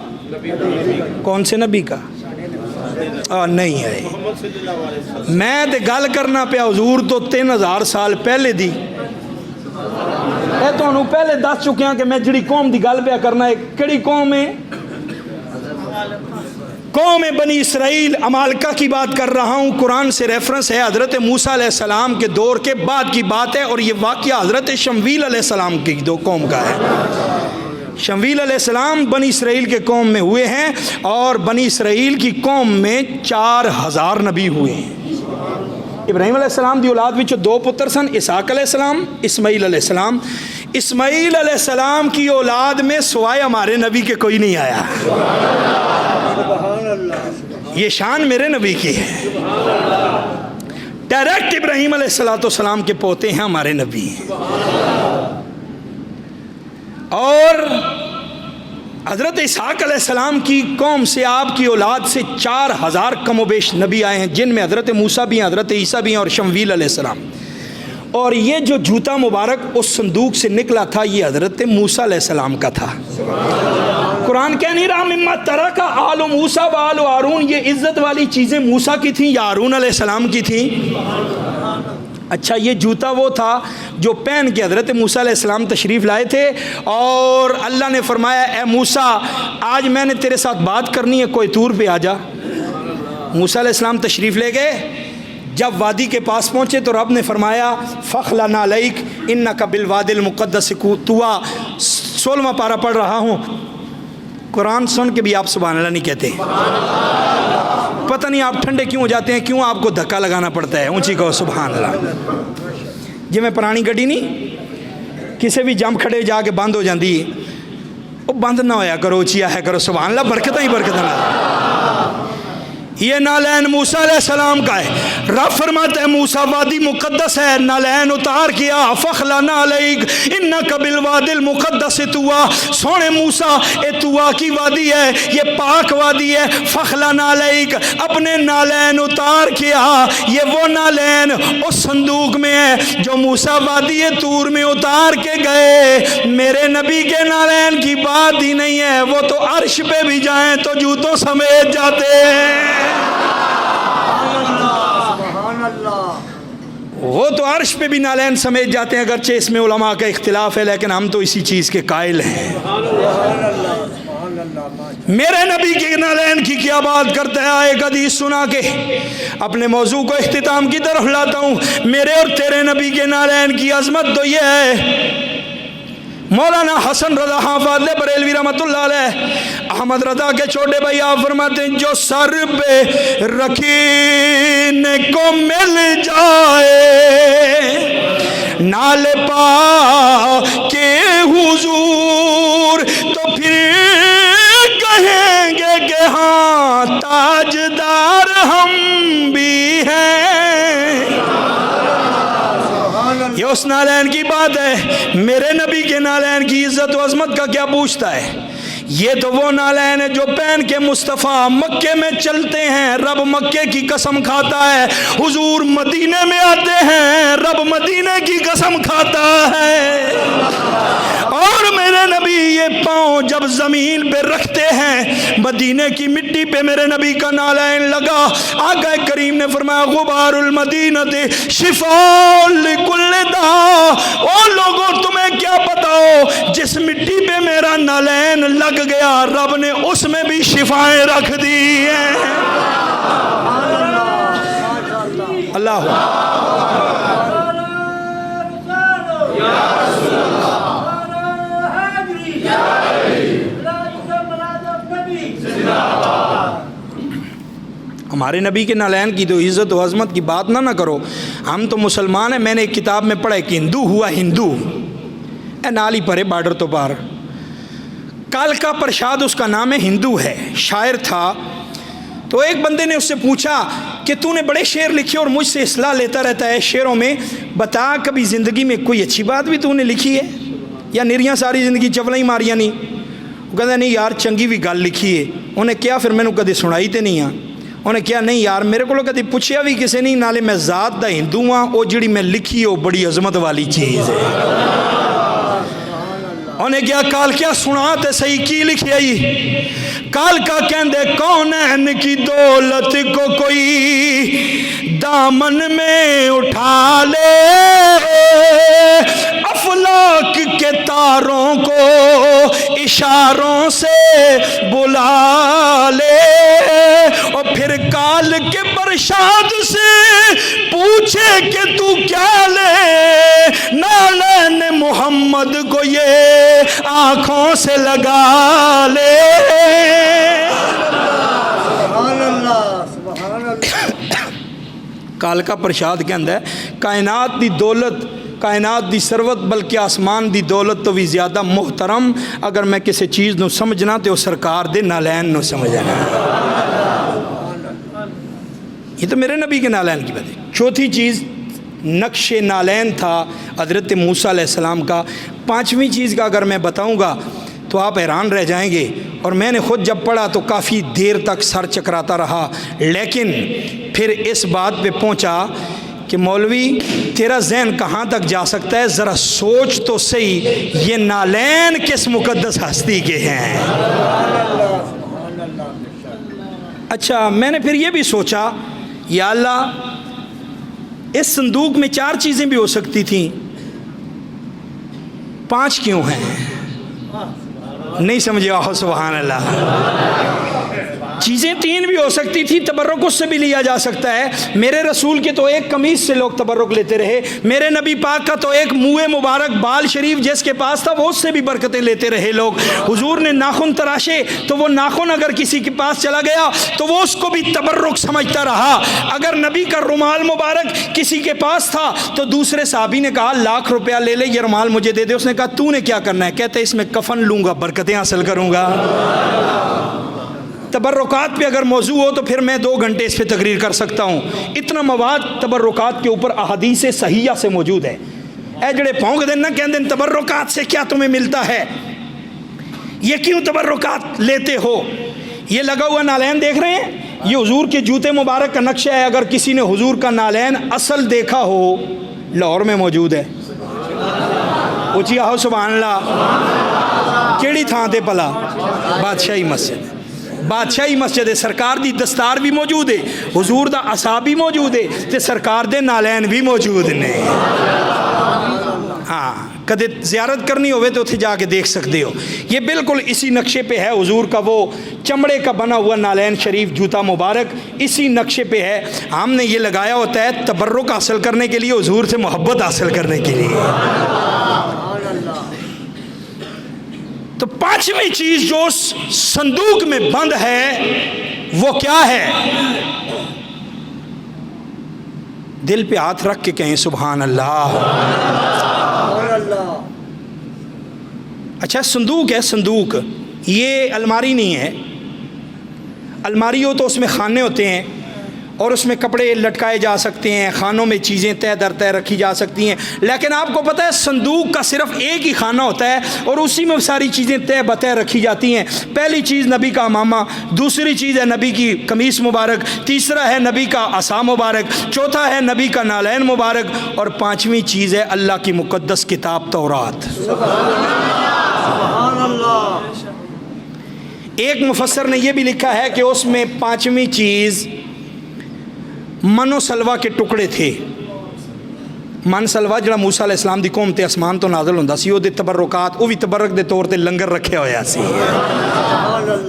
کون سے نبی کا؟ نہیں ہے، میں تے گل کرنا پیا حضور تو 3000 سال پہلے دی، تو انہوں پہلے دس چکے ہیں کہ میں جڑی قوم دی گل پیا کرنا ہے، کڑی قوم ہے؟ قوم بنی اسرائیل، عمالقہ کی بات کر رہا ہوں، قرآن سے ریفرنس ہے، حضرت موسیٰ علیہ السلام کے دور کے بعد کی بات ہے، اور یہ واقعہ حضرت شمویل علیہ السلام کی دو قوم کا ہے۔ شمویل علیہ السلام بنی اسرائیل کے قوم میں ہوئے ہیں، اور بنی اسرائیل کی قوم میں 4000 نبی ہوئے ہیں۔ ابراہیم علیہ السلام دی اولاد وچ 2 پتر سن، اسحاق علیہ السلام، اسماعیل علیہ السلام۔ اسماعیل علیہ السلام کی اولاد میں سوائے ہمارے نبی کے کوئی نہیں آیا، یہ شان میرے نبی کی ہے، ڈائریکٹ ابراہیم علیہ السلام کے پوتے ہیں ہمارے نبی، اور حضرت اسحاق علیہ السلام کی قوم سے، آپ کی اولاد سے 4000 کم و بیش نبی آئے ہیں، جن میں حضرت موسیٰ بھی ہیں، حضرت عیسیٰ بھی ہیں، اور شمویل علیہ السلام۔ اور یہ جو جوتا مبارک اس صندوق سے نکلا تھا یہ حضرت موسیٰ علیہ السلام کا تھا۔ قرآن کہہ نہیں رہا مما ترک آل موسیٰ و آل ہارون، یہ عزت والی چیزیں موسیٰ کی تھیں یا ہارون علیہ السلام کی تھیں؟ اچھا، یہ جوتا وہ تھا جو پہن کے حضرت موسیٰ علیہ السلام تشریف لائے تھے، اور اللہ نے فرمایا اے موسیٰ آج میں نے تیرے ساتھ بات کرنی ہے، کوئی طور پہ آ جا۔ موسیٰ علیہ السلام تشریف لے گئے، جب وادی کے پاس پہنچے تو رب نے فرمایا فخلع نعلیک انک بالوادی المقدس طویٰ، 16واں پارہ پڑھ رہا ہوں، قرآن سن کے بھی آپ سبحان اللہ نہیں کہتے، پتہ نہیں آپ ٹھنڈے کیوں ہو جاتے ہیں، کیوں آپ کو دھکا لگانا پڑتا ہے، اونچی کہو سبحان اللہ۔ جی میں پرانی گڈی نہیں کسی بھی جم کھڑے جا کے بند ہو جاندی، وہ بند نہ ہویا کرو، اونچی آیا کرو سبحان اللہ، برکتیں ہی برکتیں نہ۔ یہ نالین موسیٰ علیہ السلام کا ہے، رب فرماتا ہے موسیٰ وادی مقدس ہے، نالین اتار کیا، فخلع نعلیک انک بالوادی المقدس طویٰ، سونے موسیٰ اے طویٰ کی وادی ہے، یہ پاک وادی ہے، فخلع نعلیک اپنے نالین اتار کیا۔ یہ وہ نالین اس صندوق میں ہے جو موسیٰ وادی طور میں اتار کے گئے، میرے نبی کے نالین کی بات ہی نہیں ہے، وہ تو عرش پہ بھی جائیں تو جوتوں سمیت جاتے ہیں، وہ تو عرش پہ بھی نالین سمیت جاتے ہیں، اگرچہ اس میں علماء کا اختلاف ہے، لیکن ہم تو اسی چیز کے قائل ہیں۔ میرے نبی کے نالین کی کیا بات کرتا ہے، ایک حدیث سنا کے اپنے موضوع کو اختتام کی طرف لاتا ہوں۔ میرے اور تیرے نبی کے نالین کی عظمت تو یہ ہے، مولانا حسن رضا حافظ بریلوی رحمۃ اللہ علیہ، احمد رضا کے چھوٹے بھائی، آپ فرماتے ہیں جو سر پہ رکھنے کو مل جائے نال پا کے حضور تو پھر کہیں گے کہ ہاں تاجدار ہم بھی ہیں۔ یہ اس نالین کی بات ہے، میرے نبی کے نالین کی عزت و عظمت کا کیا پوچھتا ہے؟ یہ تو وہ نالین ہے جو پہن کے مصطفیٰ مکے میں چلتے ہیں، رب مکے کی قسم کھاتا ہے، حضور مدینے میں آتے ہیں، رب مدینے کی قسم کھاتا ہے، اور میرے نبی یہ پاؤں جب زمین پہ رکھتے ہیں، مدینے کی مٹی پہ میرے نبی کا نالین لگا، آقا کریم نے فرمایا غبار المدینہ شفاء لکل داء، او لوگوں تمہیں کیا پتا ہو جس مٹی پہ میرا نالین لگ گیا رب نے اس میں بھی شفائیں رکھ دی ہیں۔ اللہ ہمارے نبی کے نالین کی تو عزت و عظمت کی بات نہ کرو، ہم تو مسلمان ہیں۔ میں نے ایک کتاب میں پڑھا کہ ہندو ہوا ہندو، نال ہی پرے بارڈر تو پار. کالکا پرشاد اس کا نام ہے, ہندو ہے, شاعر تھا. تو ایک بندے نے اس سے پوچھا کہ تو نے بڑے شعر لکھے اور مجھ سے اصلاح لیتا رہتا ہے شعروں میں, بتا کبھی زندگی میں کوئی اچھی بات بھی تو نے لکھی ہے یا نریاں ساری زندگی چولا ہی ماریاں نہیں؟ وہ کہتا نہیں یار چنگی بھی گل لکھی ہے. انہیں کیا پھر مینوں کدی سنائی تے نہیں. انہیں کیا نہیں یار میرے کو کدی پوچھیا بھی کسی نہیں, نالے میں ذات دا ہندو ہاں, وہ جڑی میں لکھی ہے وہ بڑی عظمت والی چیز ہے. انہیں کیا کال کیا سنا تے صحیح کی لکھی آئی؟ کال کا کہندے کونین کی دولت کو کوئی دامن میں اٹھا لے, افلاک کے تاروں کو اشاروں سے بلا لے, اور پھر کال کے پرشاد سے پوچھے کہ تو کیا لے, نالین محمد کو یہ آنکھوں سے لگا لے. سبحان اللہ سبحان اللہ. کالکا پرشاد کے اندر کائنات دی دولت, کائنات دی ثروت, بلکہ آسمان دی دولت تو بھی زیادہ محترم اگر میں کسی چیز نو سمجھنا تو سرکار دے نالین نو سمجھنا. یہ تو میرے نبی کے نالین کی بات ہے. چوتھی چیز نقش نالین تھا حضرت موسیٰ علیہ السلام کا. پانچویں چیز کا اگر میں بتاؤں گا تو آپ حیران رہ جائیں گے, اور میں نے خود جب پڑھا تو کافی دیر تک سر چکراتا رہا, لیکن پھر اس بات پہ پہنچا کہ مولوی تیرا ذہن کہاں تک جا سکتا ہے, ذرا سوچ تو صحیح, یہ نالین کس مقدس ہستی کے ہیں. اچھا میں نے پھر یہ بھی سوچا یا اللہ اس صندوق میں 4 چیزیں بھی ہو سکتی تھیں, 5 کیوں ہیں؟ نہیں سمجھے؟ آہو سبحان اللہ. چیزیں 3 بھی ہو سکتی تھی, تبرک اس سے بھی لیا جا سکتا ہے. میرے رسول کے تو ایک قمیص سے لوگ تبرک لیتے رہے, میرے نبی پاک کا تو ایک منہ مبارک بال شریف جس کے پاس تھا وہ اس سے بھی برکتیں لیتے رہے لوگ. حضور نے ناخن تراشے تو وہ ناخن اگر کسی کے پاس چلا گیا تو وہ اس کو بھی تبرک سمجھتا رہا. اگر نبی کا رومال مبارک کسی کے پاس تھا تو دوسرے صحابی نے کہا 1,00,000 روپیہ لے لے, یہ رومال مجھے دے دے. اس نے کہا تو نے کیا کرنا ہے؟ کہتے اس میں کفن لوں گا, برکتیں حاصل کروں گا. تبرکات پہ اگر موضوع ہو تو پھر میں 2 گھنٹے اس پہ تقریر کر سکتا ہوں. اتنا مواد تبرکات کے اوپر احادیث صحیحہ سے موجود ہے. اے جڑے پھونک دین نہ کہندے تبرکات سے کیا تمہیں ملتا ہے, یہ کیوں تبرکات لیتے ہو؟ یہ لگا ہوا نالین دیکھ رہے ہیں, یہ حضور کے جوتے مبارک کا نقشہ ہے. اگر کسی نے حضور کا نالین اصل دیکھا ہو, لاہور میں موجود ہے. اچھی آہو سبحان اللہ. کیڑی تھان تے پلا؟ بادشاہی مسجد. بادشاہی مسجد ہے, سرکار دی دستار بھی موجود ہے, حضور دا عصا بھی موجود ہے, تے سرکار دے نالین بھی موجود نے. ہاں کدے زیارت کرنی ہوئے تو اتھے جا کے دیکھ سکتے ہو. یہ بالکل اسی نقشے پہ ہے, حضور کا وہ چمڑے کا بنا ہوا نالین شریف جوتا مبارک اسی نقشے پہ ہے. ہم نے یہ لگایا ہوتا ہے تبرک حاصل کرنے کے لیے, حضور سے محبت حاصل کرنے کے لیے. تو 5ویں چیز جو صندوق میں بند ہے وہ کیا ہے؟ دل پہ ہاتھ رکھ کے کہیں سبحان اللہ. اچھا صندوق ہے, صندوق یہ الماری نہیں ہے. الماری ہو تو اس میں خانے ہوتے ہیں اور اس میں کپڑے لٹکائے جا سکتے ہیں, خانوں میں چیزیں تہ در تہ رکھی جا سکتی ہیں. لیکن آپ کو پتہ ہے صندوق کا صرف ایک ہی خانہ ہوتا ہے اور اسی میں ساری چیزیں تہ بتہ رکھی جاتی ہیں. پہلی چیز نبی کا امامہ, دوسری چیز ہے نبی کی قمیص مبارک, تیسرا ہے نبی کا عصا مبارک, چوتھا ہے نبی کا نالین مبارک, اور 5ویں چیز ہے اللہ کی مقدس کتاب تورات. سبحان اللہ. ایک مفسر نے یہ بھی لکھا ہے کہ اس میں 5ویں چیز من و سلوا کے ٹکڑے تھے. من سلوا جڑا موسیٰ علیہ السلام دی قوم تے اسمان تو نازل ہوندا سی, او دے تبرکات, او بھی تبرک دے طور تے لنگر رکھے ہویا سی.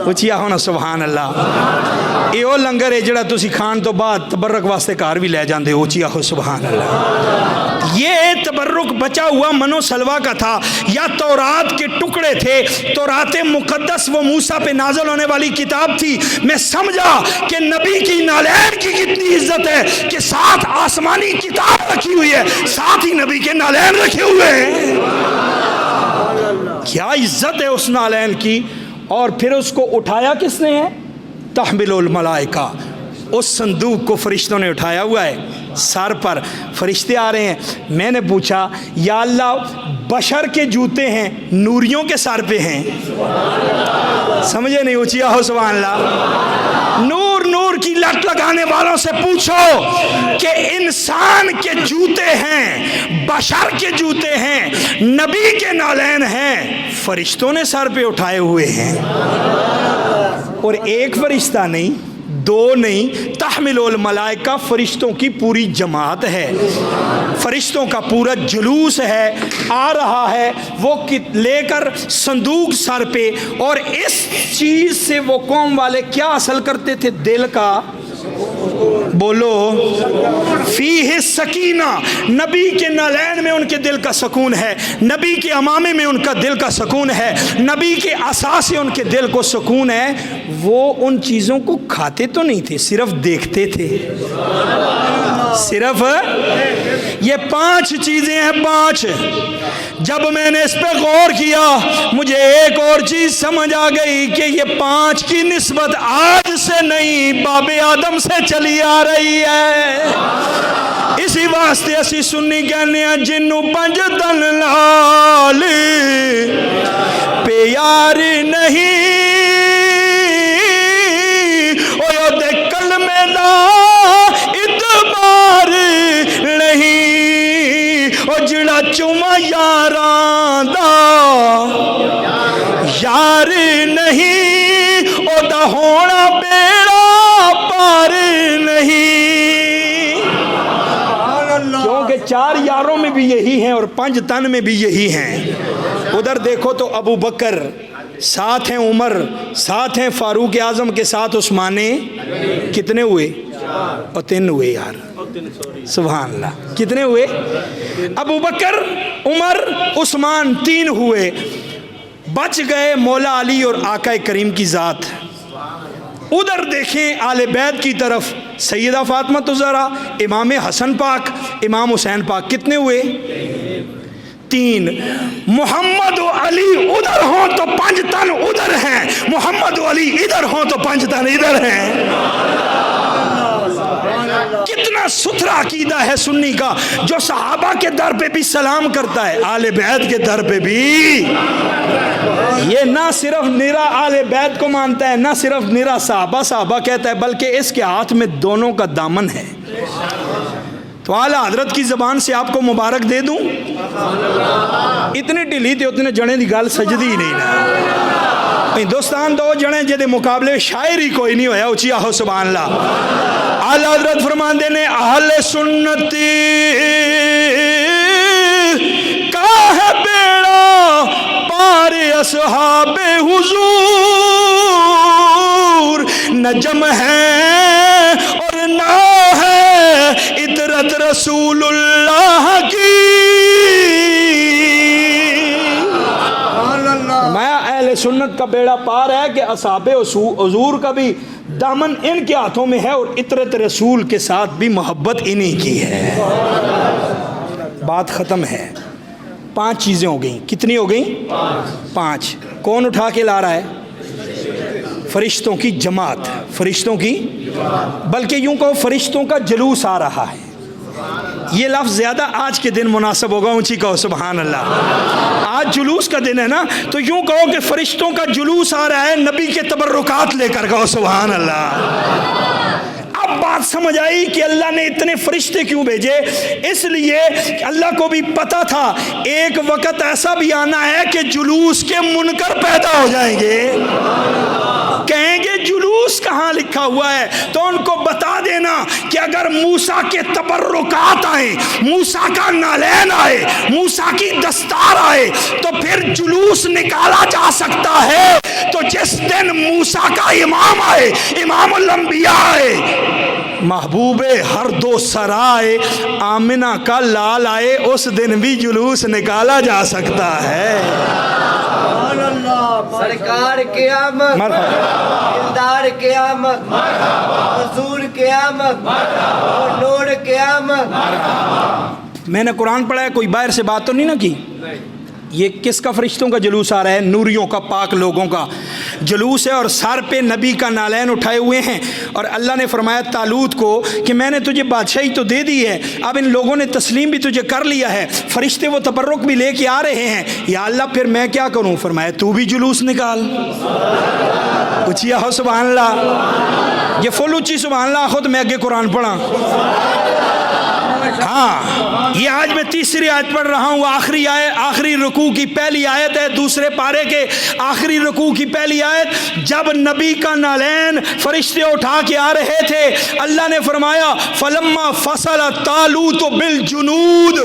اچھیا ہونا سبحان اللہ. اے او لنگر ہے جڑا تسی کھان تو بعد تبرک واسطے گھر بھی لے جاندے ہو. اچھیا ہو سبحان اللہ. یہ تبرک بچا ہوا من و سلوا کا تھا, یا تورات کے ٹکڑے تھے. تورات مقدس وہ موسیٰ پہ نازل ہونے والی کتاب تھی. میں سمجھا کہ نبی کی نالین کی کتنی عزت ہے کہ ساتھ آسمانی کتاب رکھی ہوئی ہے, ساتھ ہی نبی کے نالین رکھے ہوئے ہیں. کیا عزت ہے اس نالین کی. اور پھر اس کو اٹھایا کس نے ہے؟ تحمل الملائکہ. اس صندوق کو فرشتوں نے اٹھایا ہوا ہے سر پر. فرشتے آ رہے ہیں. میں نے پوچھا یا اللہ بشر کے جوتے ہیں, نوریوں کے سر پہ ہیں. سمجھے نہیں؟ اونچیا ہو سبحان اللہ. نور نور کی لت لگانے والوں سے پوچھو کہ انسان کے جوتے ہیں, بشر کے جوتے ہیں, نبی کے نالین ہیں, فرشتوں نے سر پہ اٹھائے ہوئے ہیں. اور ایک فرشتہ نہیں, دو نہیں, تحمل الملائکہ فرشتوں کی پوری جماعت ہے, فرشتوں کا پورا جلوس ہے, آ رہا ہے وہ لے کر صندوق سر پہ. اور اس چیز سے وہ قوم والے کیا حاصل کرتے تھے؟ دل کا, بولو, فیہ سکینہ. نبی کے نالین میں ان کے دل کا سکون ہے, نبی کے امامے میں ان کا دل کا سکون ہے, نبی کے عصا سے ان کے دل کو سکون ہے. وہ ان چیزوں کو کھاتے تو نہیں تھے, صرف دیکھتے تھے. صرف یہ 5 چیزیں ہیں, 5. جب میں نے اس پہ غور کیا مجھے ایک اور چیز سمجھ آ گئی کہ یہ 5 کی نسبت آج سے نہیں, باب آدم سے چلی آ رہی ہے. اسی واسطے اسی سنی کہنے ہیں جنوں 5 دن لال پیار نہیں, او دے کلمے دا اتبار نہیں, او جڑا چوما یاراں دا یار نہیں, او دا ہونا بیڑا پار نہیں. کیونکہ 4 یاروں میں بھی یہی ہیں اور 5 تن میں بھی یہی ہیں. ادھر دیکھو تو ابو بکر ساتھ ہیں, عمر ساتھ ہیں, فاروق اعظم کے ساتھ عثمان. کتنے ہوئے؟ اور 3 ہوئے یار, سبحان اللہ. کتنے ہوئے؟ ابو بکر, عمر, عثمان 3 ہوئے. بچ گئے مولا علی اور آقا کریم کی ذات. ادھر دیکھیں آل بیت کی طرف, سیدہ فاطمہ الزہرا, امام حسن پاک, امام حسین پاک. کتنے ہوئے؟ 3. محمد و علی ادھر ہوں تو 5 تن ادھر ہیں, محمد و علی ادھر ہوں تو 5 تن ادھر ہیں. کتنا ستھرا عقیدہ ہے سنی کا, جو صحابہ کے در پہ بھی سلام کرتا ہے, آل بیت کے در پہ بھی. یہ نہ صرف نرا آل بیت کو مانتا ہے, نہ صرف نرا صحابہ کہتا ہے, بلکہ اس کے ہاتھ میں دونوں کا دامن ہے. تو اعلیٰ حضرت کی زبان سے آپ کو مبارک دے دوں. اتنے ڈھلی تھے اتنے جنے دی گل سجدی ہی نہیں نا. ہندوستان 2 جنے جے دے مقابلے شاعر ہی کوئی نہیں ہویا. اچھی آہو سبحان اللہ. اعلیٰ حضرت فرماندے نے اہل سنتی کا ہے بیڑا پار اصحاب حضور, نجم ہے اور نہ ہے اطرت رسول اللہ کی. میں اہل سنت کا بیڑا پار ہے کہ اصحاب حضور کا بھی دامن ان کے ہاتھوں میں ہے, اور اطرت رسول کے ساتھ بھی محبت انہی کی ہے. بات ختم ہے. 5 چیزیں ہو گئیں. کتنی ہو گئیں؟ 5. کون اٹھا کے لا رہا ہے؟ فرشتوں کی جماعت, فرشتوں کی, بلکہ یوں کہو فرشتوں کا جلوس آ رہا ہے. یہ لفظ زیادہ آج کے دن مناسب ہوگا. اونچی کہو سبحان اللہ. آج جلوس کا دن ہے نا, تو یوں کہو کہ فرشتوں کا جلوس آ رہا ہے نبی کے تبرکات لے کر. کہو سبحان اللہ. اب بات سمجھ آئی کہ اللہ نے اتنے فرشتے کیوں بھیجے. اس لیے اللہ کو بھی پتا تھا ایک وقت ایسا بھی آنا ہے کہ جلوس کے منکر پیدا ہو جائیں گے. کہیں گے جلوس کہاں لکھا ہوا ہے, تو ان کو بتا دینا کہ اگر موسیٰ کے تبرکات آئیں, موسیٰ کا نالین آئے, موسیٰ کی دستار آئے, تو پھر جلوس نکالا جا سکتا ہے. تو جس دن موسیٰ کا امام آئے, امام الانبیاء آئے, محبوب ہر 2 سرائے, آمنہ کا لال آئے, اس دن بھی جلوس نکالا جا سکتا ہے. سرکار قیامت, دلدار قیامت, حضور قیامت, نور قیامت. میں نے قرآن پڑھا ہے, کوئی باہر سے بات تو نہیں نہ کی. یہ کس کا فرشتوں کا جلوس آ رہا ہے؟ نوریوں کا، پاک لوگوں کا جلوس ہے، اور سر پہ نبی کا نالین اٹھائے ہوئے ہیں۔ اور اللہ نے فرمایا طالوت کو کہ میں نے تجھے بادشاہی تو دے دی ہے، اب ان لوگوں نے تسلیم بھی تجھے کر لیا ہے، فرشتے وہ تبرک بھی لے کے آ رہے ہیں، یا اللہ پھر میں کیا کروں؟ فرمایا تو بھی جلوس نکال۔ پوچھئے ہو سبحان اللہ، یہ فل اچھی سبحان اللہ خود میں آگے قرآن پڑھا۔ ہاں یہ آج میں تیسری آیت پڑھ رہا ہوں، آخری رکوع کی پہلی آیت ہے، دوسرے پارے کے آخری رکوع کی پہلی آیت۔ جب نبی کا نالین فرشتے اٹھا کے آ رہے تھے، اللہ نے فرمایا فلما فصل طالوت بالجنود۔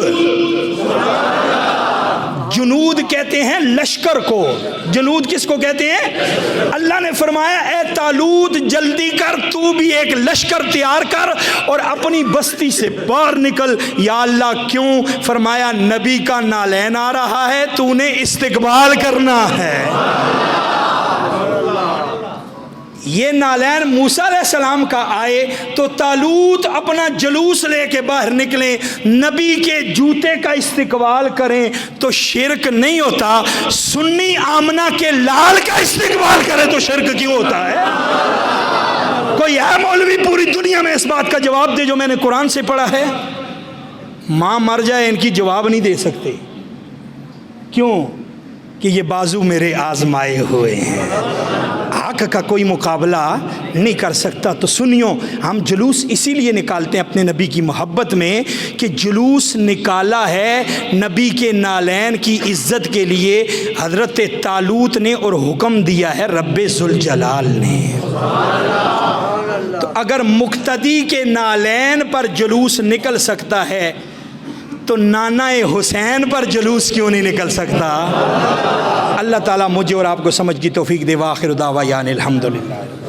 جنود کہتے ہیں لشکر کو، جنود کس کو کہتے ہیں؟ اللہ نے فرمایا اے طالوت جلدی کر، تو بھی ایک لشکر تیار کر اور اپنی بستی سے باہر نکل۔ یا اللہ کیوں؟ فرمایا نبی کا نالین آ رہا ہے، تو نے استقبال کرنا ہے۔ یہ نالین موسیٰ علیہ السلام کا آئے تو طالوت اپنا جلوس لے کے باہر نکلیں، نبی کے جوتے کا استقبال کریں تو شرک نہیں ہوتا، سنی آمنہ کے لال کا استقبال کرے تو شرک کیوں ہوتا ہے؟ کوئی ہے مولوی پوری دنیا میں اس بات کا جواب دے جو میں نے قرآن سے پڑھا ہے؟ ماں مر جائے ان کی جواب نہیں دے سکتے، کیوں؟ کہ یہ بازو میرے آزمائے ہوئے ہیں، حق کا کوئی مقابلہ نہیں کر سکتا۔ تو سنیو، ہم جلوس اسی لیے نکالتے ہیں اپنے نبی کی محبت میں کہ جلوس نکالا ہے نبی کے نالین کی عزت کے لیے حضرت طالوت نے، اور حکم دیا ہے رب ذوالجلال نے۔ تو اگر مقتدی کے نالین پر جلوس نکل سکتا ہے تو نانا حسین پر جلوس کیوں نہیں نکل سکتا؟ اللہ تعالیٰ مجھے اور آپ کو سمجھ کی توفیق دے۔ وآخر دعوانا الحمدللہ۔